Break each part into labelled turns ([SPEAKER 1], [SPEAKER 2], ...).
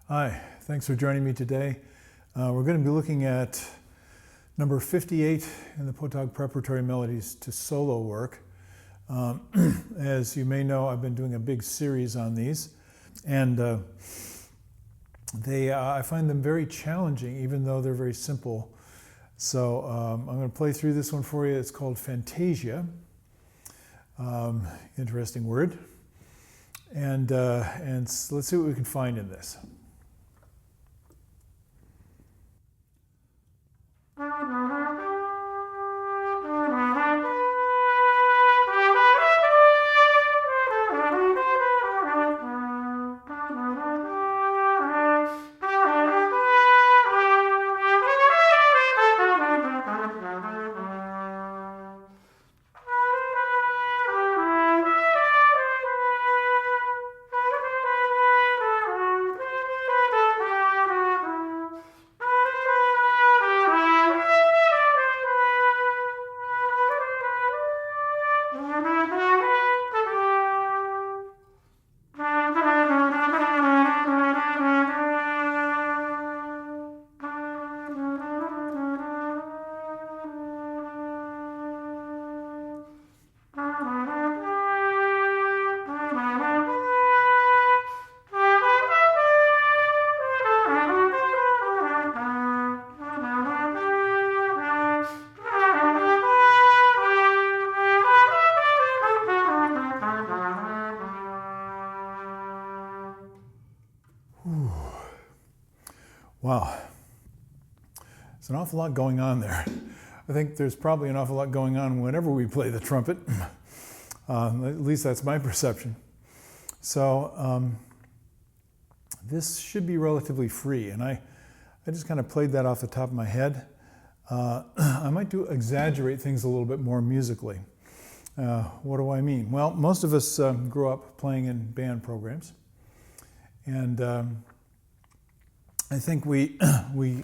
[SPEAKER 1] Hi, thanks for joining me today. We're going to be looking at number 58 in the Pottag preparatory melodies to solo work. As you may know, I've been doing a big series on these, and I find them very challenging, even though they're very simple. So I'm going to play through this one for you. It's called Fantasia. Interesting word. And let's see what we can find in this. Wow, there's an awful lot going on there. I think there's probably an awful lot going on whenever we play the trumpet. At least that's my perception. So this should be relatively free, and I just kind of played that off the top of my head. I might exaggerate things a little bit more musically. What do I mean? Well, most of us grew up playing in band programs, and I think we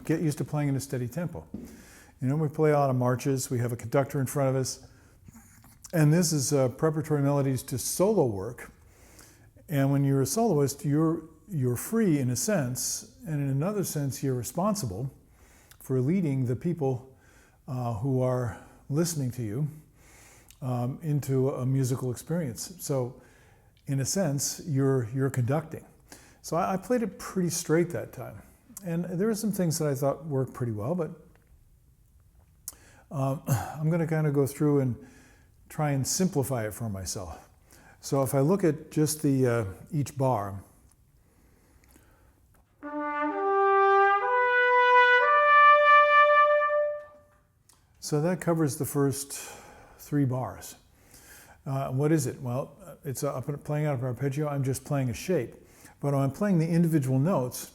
[SPEAKER 1] get used to playing in a steady tempo. You know, we play a lot of marches, we have a conductor in front of us, and this is preparatory melodies to solo work. And when you're a soloist, you're free in a sense, and in another sense, you're responsible for leading the people who are listening to you into a musical experience. So, in a sense, you're conducting. So I played it pretty straight that time. And there were some things that I thought worked pretty well, but I'm going to kind of go through and try and simplify it for myself. So if I look at just the each bar, so that covers the first 3 bars. What is it? Well, it's playing out of arpeggio. I'm just playing a shape, but when I'm playing the individual notes,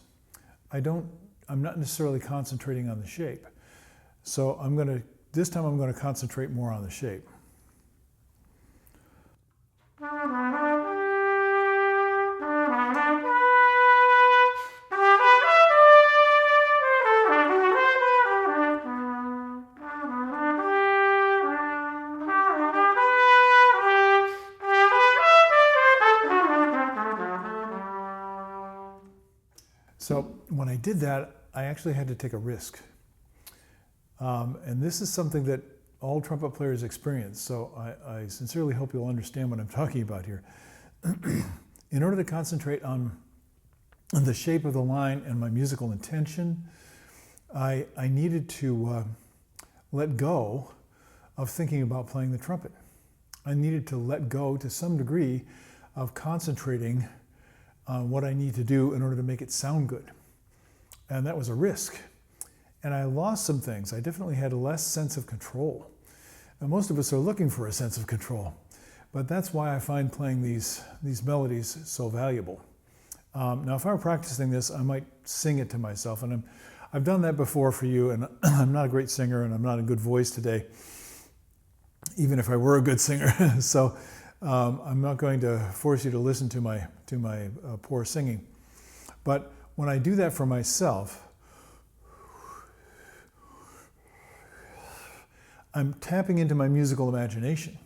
[SPEAKER 1] I'm not necessarily concentrating on the shape. So this time I'm going to concentrate more on the shape. So when I did that, I actually had to take a risk. And this is something that all trumpet players experience, so I sincerely hope you'll understand what I'm talking about here. In order to concentrate on the shape of the line and my musical intention, I needed to let go of thinking about playing the trumpet. I needed to let go to some degree of concentrating on what I need to do in order to make it sound good. And that was a risk. And I lost some things. I definitely had a less sense of control. And most of us are looking for a sense of control. But that's why I find playing these melodies so valuable. Now, if I were practicing this, I might sing it to myself. And I've done that before for you, and I'm not a great singer, and I'm not a good voice today, even if I were a good singer. So I'm not going to force you to listen to my poor singing. But when I do that for myself, I'm tapping into my musical imagination.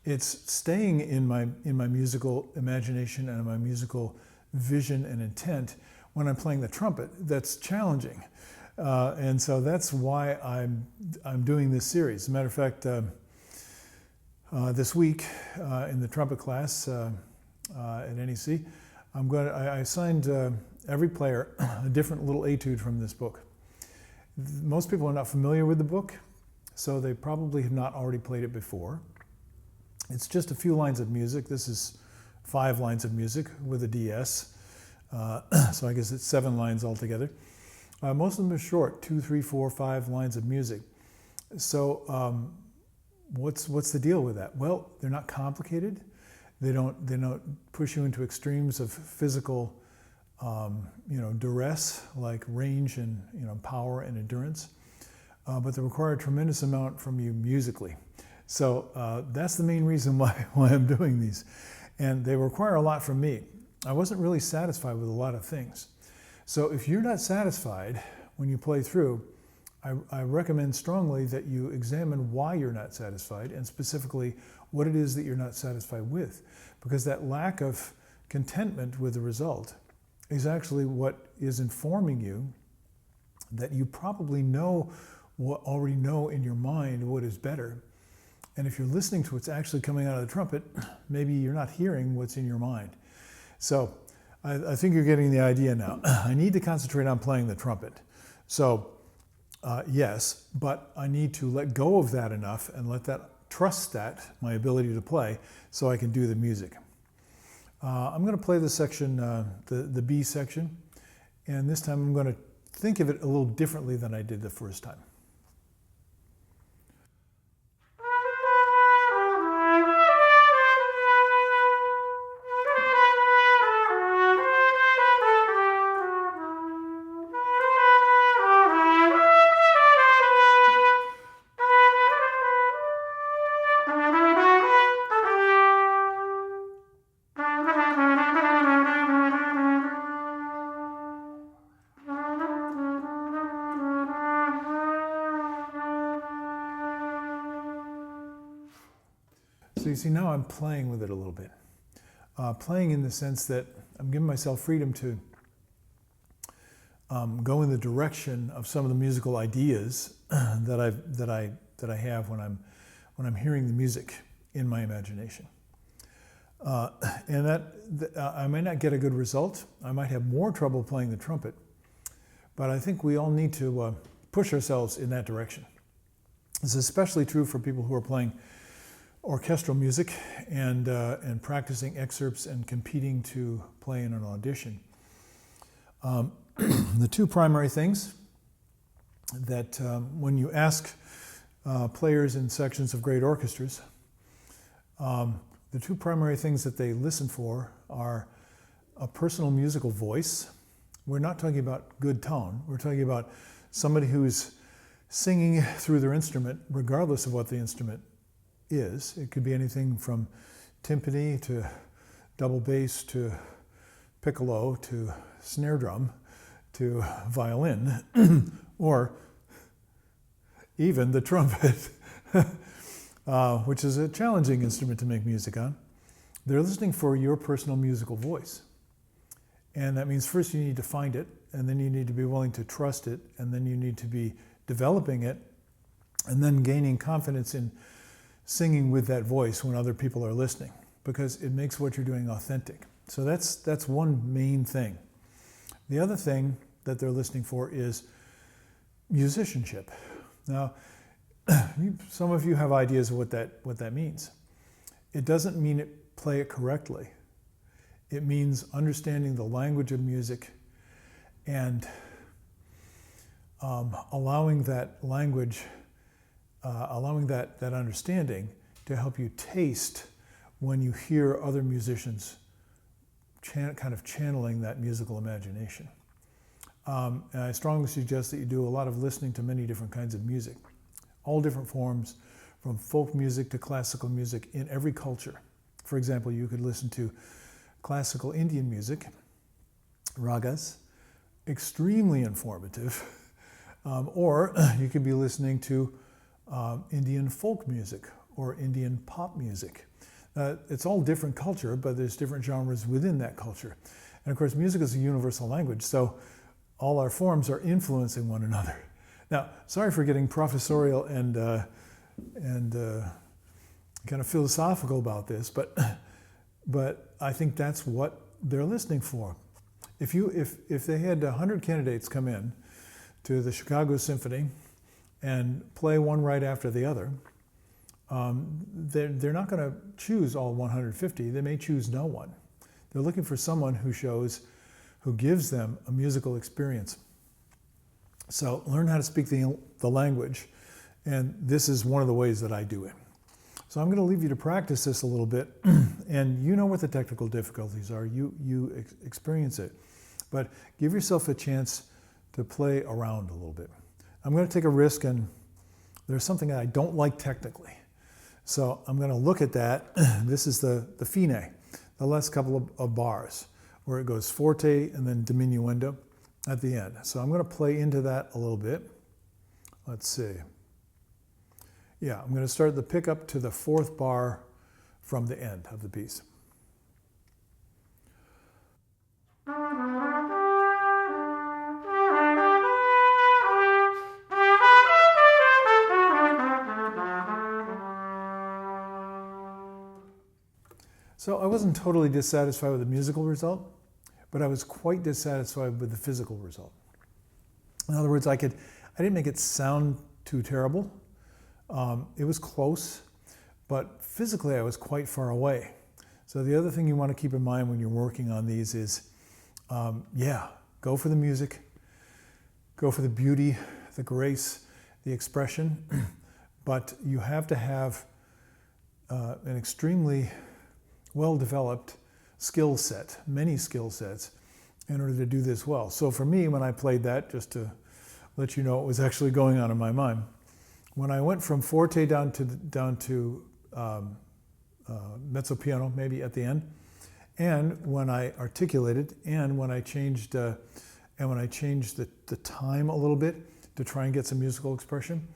[SPEAKER 1] It's staying in my musical imagination and my musical vision and intent when I'm playing the trumpet that's challenging. And so that's why I'm doing this series. As a matter of fact, this week in the trumpet class at NEC, I assigned every player a different little etude from this book. Most people are not familiar with the book, so they probably have not already played it before. It's just a few lines of music. This is 5 lines of music with a DS, so I guess it's 7 lines altogether. Most of them are short, 2, 3, 4, 5 lines of music. So what's the deal with that? Well, they're not complicated. They don't push you into extremes of physical duress, like range and power and endurance, but they require a tremendous amount from you musically. So that's the main reason why I'm doing these, and they require a lot from me. I wasn't really satisfied with a lot of things. So if you're not satisfied when you play through, I recommend strongly that you examine why you're not satisfied, and specifically what it is that you're not satisfied with, because that lack of contentment with the result is actually what is informing you that you probably already know in your mind what is better. And if you're listening to what's actually coming out of the trumpet, maybe you're not hearing what's in your mind. So I think you're getting the idea now. I need to concentrate on playing the trumpet. So yes, but I need to let go of that enough and trust my ability to play, so I can do the music. I'm going to play the section, the B section, and this time I'm going to think of it a little differently than I did the first time. So you see, now I'm playing with it a little bit. Playing in the sense that I'm giving myself freedom to go in the direction of some of the musical ideas that I have when I'm hearing the music in my imagination. And I may not get a good result. I might have more trouble playing the trumpet, but I think we all need to push ourselves in that direction. This is especially true for people who are playing orchestral music and practicing excerpts and competing to play in an audition. The 2 primary things that when you ask players in sections of great orchestras, the 2 primary things that they listen for are a personal musical voice. We're not talking about good tone. We're talking about somebody who's singing through their instrument regardless of what the instrument is. It could be anything from timpani to double bass to piccolo to snare drum to violin or even the trumpet, which is a challenging instrument to make music on. They're listening for your personal musical voice. And that means first you need to find it, and then you need to be willing to trust it, and then you need to be developing it, and then gaining confidence in singing with that voice when other people are listening, because it makes what you're doing authentic. So that's one main thing. The other thing that they're listening for is musicianship. Now, some of you have ideas of what that means. It doesn't mean play it correctly. It means understanding the language of music and allowing that language, allowing that understanding to help you taste when you hear other musicians kind of channeling that musical imagination. And I strongly suggest that you do a lot of listening to many different kinds of music, all different forms, from folk music to classical music in every culture. For example, you could listen to classical Indian music, ragas, extremely informative, or you could be listening to Indian folk music or Indian pop music. It's all different culture, but there's different genres within that culture. And of course, music is a universal language, so all our forms are influencing one another. Now, sorry for getting professorial and kind of philosophical about this, but I think that's what they're listening for. If they had 100 candidates come in to the Chicago Symphony and play one right after the other, they're not going to choose all 150. They may choose no one. They're looking for someone who gives them a musical experience. So learn how to speak the language, and this is one of the ways that I do it. So I'm going to leave you to practice this a little bit, and you know what the technical difficulties are. You experience it, but give yourself a chance to play around a little bit. I'm going to take a risk, and there's something that I don't like technically. So I'm going to look at that. This is the fine, the last couple of bars, where it goes forte and then diminuendo at the end. So I'm going to play into that a little bit. Let's see. Yeah, I'm going to start the pickup to the fourth bar from the end of the piece. So I wasn't totally dissatisfied with the musical result, but I was quite dissatisfied with the physical result. In other words, I didn't make it sound too terrible. It was close, but physically I was quite far away. So the other thing you want to keep in mind when you're working on these is, go for the music, go for the beauty, the grace, the expression, but you have to have an extremely well-developed skill set, many skill sets, in order to do this well. So for me, when I played that, just to let you know what was actually going on in my mind, when I went from forte down to mezzo piano, maybe at the end, and when I articulated, and when I changed the time a little bit to try and get some musical expression,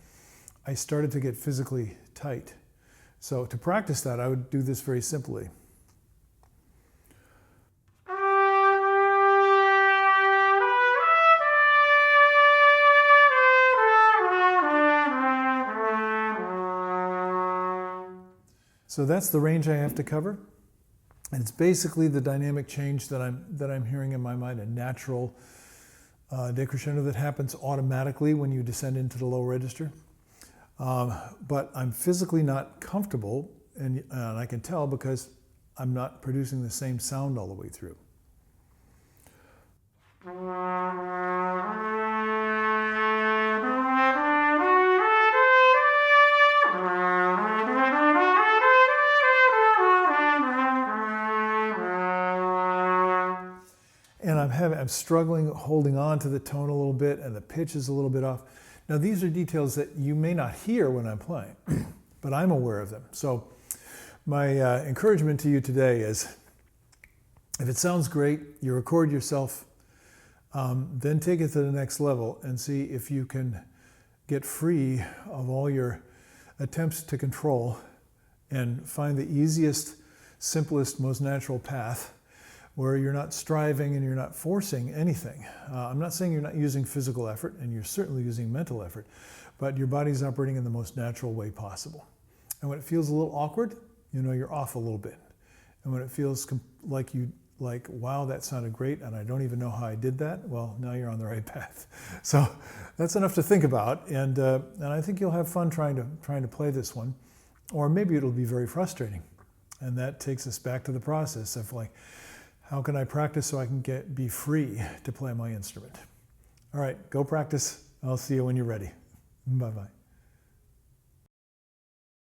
[SPEAKER 1] I started to get physically tight. So to practice that, I would do this very simply. So that's the range I have to cover, and it's basically the dynamic change that I'm hearing in my mind, a natural decrescendo that happens automatically when you descend into the low register. But I'm physically not comfortable, and I can tell because I'm not producing the same sound all the way through. And I'm struggling holding on to the tone a little bit, and the pitch is a little bit off. Now these are details that you may not hear when I'm playing, but I'm aware of them. So my encouragement to you today is, if it sounds great, you record yourself, then take it to the next level and see if you can get free of all your attempts to control and find the easiest, simplest, most natural path where you're not striving and you're not forcing anything. I'm not saying you're not using physical effort, and you're certainly using mental effort, but your body's operating in the most natural way possible. And when it feels a little awkward, you know you're off a little bit. And when it feels like wow, that sounded great, and I don't even know how I did that, well, now you're on the right path. So that's enough to think about, and I think you'll have fun trying to play this one, or maybe it'll be very frustrating. And that takes us back to the process of how can I practice so I can be free to play my instrument? All right, go practice. I'll see you when you're ready. Bye-bye.